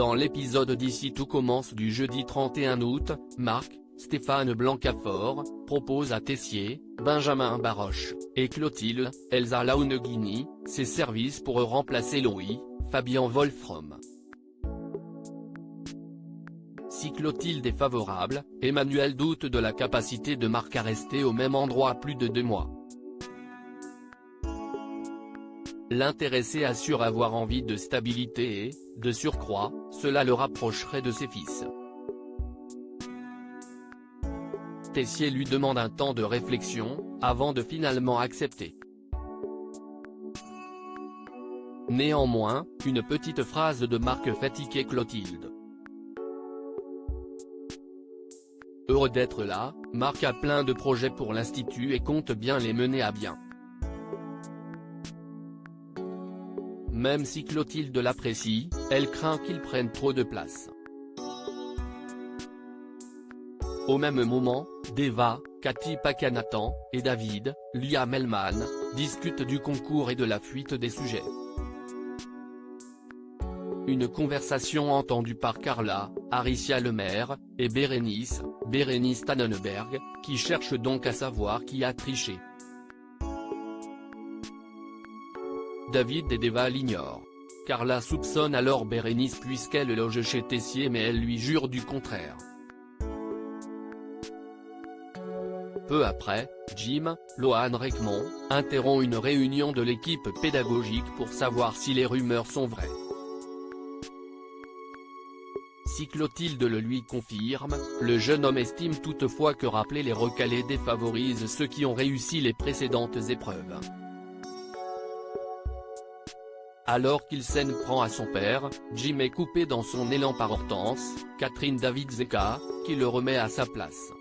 Dans l'épisode d'Ici tout commence du jeudi 31 août, Marc, Stéphane Blancafort, propose à Tessier, Benjamin Baroche, et Clotilde, Elsa Launeghini, ses services pour remplacer Louis, Fabien Wolfrom. Si Clotilde est favorable, Emmanuel doute de la capacité de Marc à rester au même endroit plus de 2 mois. L'intéressé assure avoir envie de stabilité et, de surcroît, cela le rapprocherait de ses fils. Tessier lui demande un temps de réflexion, avant de finalement accepter. Néanmoins, une petite phrase de Marc fait tiquer Clotilde. Heureux d'être là, Marc a plein de projets pour l'Institut et compte bien les mener à bien. Même si Clotilde l'apprécie, elle craint qu'il prenne trop de place. Au même moment, Deva, Cathy Pakanathan, et David, Lia Melman, discutent du concours et de la fuite des sujets. Une conversation entendue par Carla, Aricia Lemaire, et Bérénice Tannenberg, qui cherche donc à savoir qui a triché. David et Deva l'ignorent. Carla soupçonne alors Bérénice puisqu'elle loge chez Tessier mais elle lui jure du contraire. Peu après, Jim, Lohan Reckmond, interrompt une réunion de l'équipe pédagogique pour savoir si les rumeurs sont vraies. Si Clotilde le lui confirme, le jeune homme estime toutefois que rappeler les recalés défavorise ceux qui ont réussi les précédentes épreuves. Alors qu'il s'en prend à son père, Jim est coupé dans son élan par Hortense, Catherine Davidzeka, qui le remet à sa place.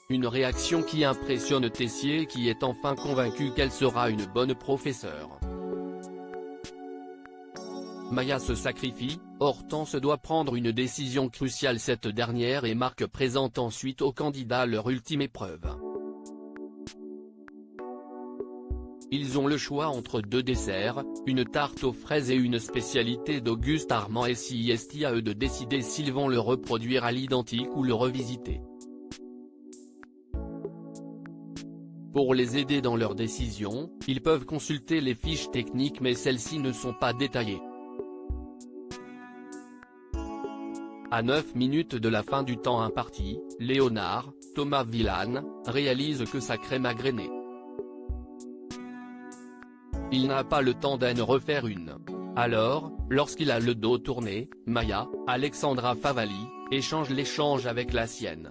Une réaction qui impressionne Tessier qui est enfin convaincu qu'elle sera une bonne professeure. Maya se sacrifie, Hortense doit prendre une décision cruciale cette dernière et Marc présente ensuite aux candidats leur ultime épreuve. Ils ont le choix entre 2 desserts, une tarte aux fraises et une spécialité d'Auguste Armand et si est à eux de décider s'ils vont le reproduire à l'identique ou le revisiter. Pour les aider dans leur décision, ils peuvent consulter les fiches techniques mais celles-ci ne sont pas détaillées. À 9 minutes de la fin du temps imparti, Léonard, Thomas Villane, réalise que sa crème a grainé. Il n'a pas le temps d'en refaire une. Alors, lorsqu'il a le dos tourné, Maya, Alexandra Favali, échange l'échange avec la sienne.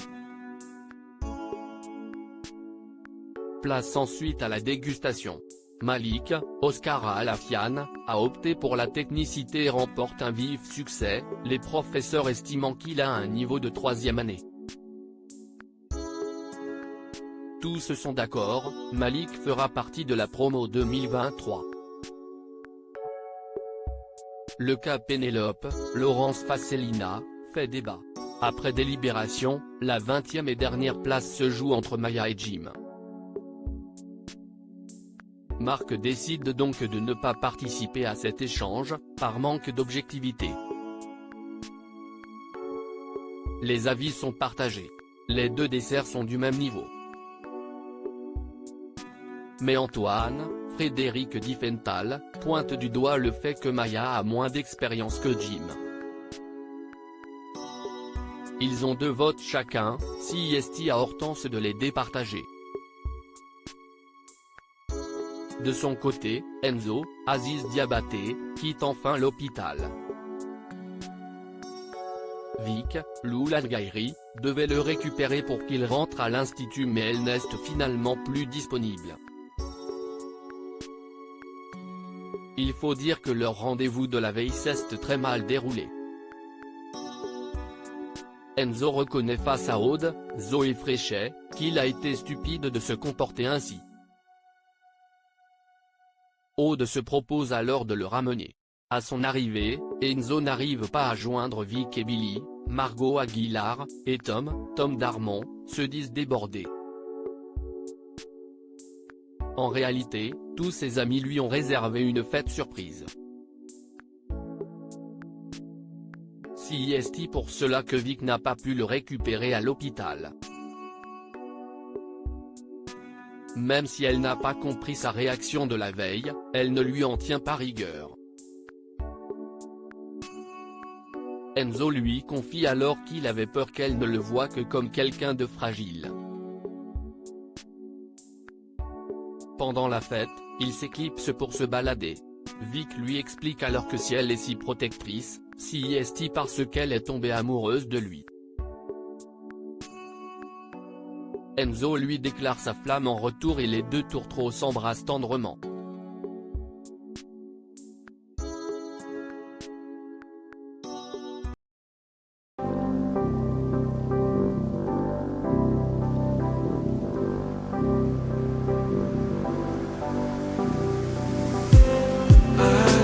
Place ensuite à la dégustation. Malik, Oscar Alafian, a opté pour la technicité et remporte un vif succès, les professeurs estimant qu'il a un niveau de 3e année. Tous sont d'accord, Malik fera partie de la promo 2023. Le cas Pénélope, Laurence Fassellina, fait débat. Après délibération, la 20e et dernière place se joue entre Maya et Jim. Marc décide donc de ne pas participer à cet échange, par manque d'objectivité. Les avis sont partagés. Les 2 desserts sont du même niveau. Mais Antoine, Frédéric Diffenthal, pointe du doigt le fait que Maya a moins d'expérience que Jim. Ils ont 2 votes chacun, si est à Hortense de les départager. De son côté, Enzo, Aziz Diabaté, quitte enfin l'hôpital. Vic, Lou Langairi, devait le récupérer pour qu'il rentre à l'Institut mais elle n'est finalement plus disponible. Il faut dire que leur rendez-vous de la veille s'est très mal déroulé. Enzo reconnaît face à Aude, Zoé Fréchet, qu'il a été stupide de se comporter ainsi. Aude se propose alors de le ramener. À son arrivée, Enzo n'arrive pas à joindre Vic et Billy, Margot Aguilar, et Tom Darmon, se disent débordés. En réalité, tous ses amis lui ont réservé une fête surprise. C'est pour cela que Vic n'a pas pu le récupérer à l'hôpital. Même si elle n'a pas compris sa réaction de la veille, elle ne lui en tient pas rigueur. Enzo lui confie alors qu'il avait peur qu'elle ne le voie que comme quelqu'un de fragile. Pendant la fête, il s'éclipse pour se balader. Vic lui explique alors que si elle est si protectrice, c'est parce qu'elle est tombée amoureuse de lui. Enzo lui déclare sa flamme en retour et les deux tourtereaux s'embrassent tendrement.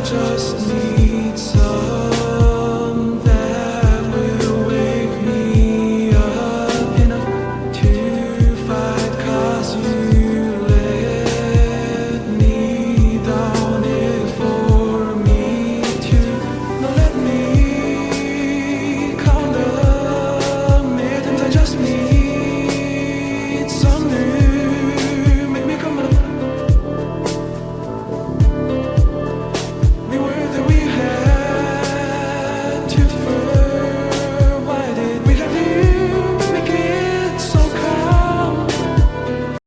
Just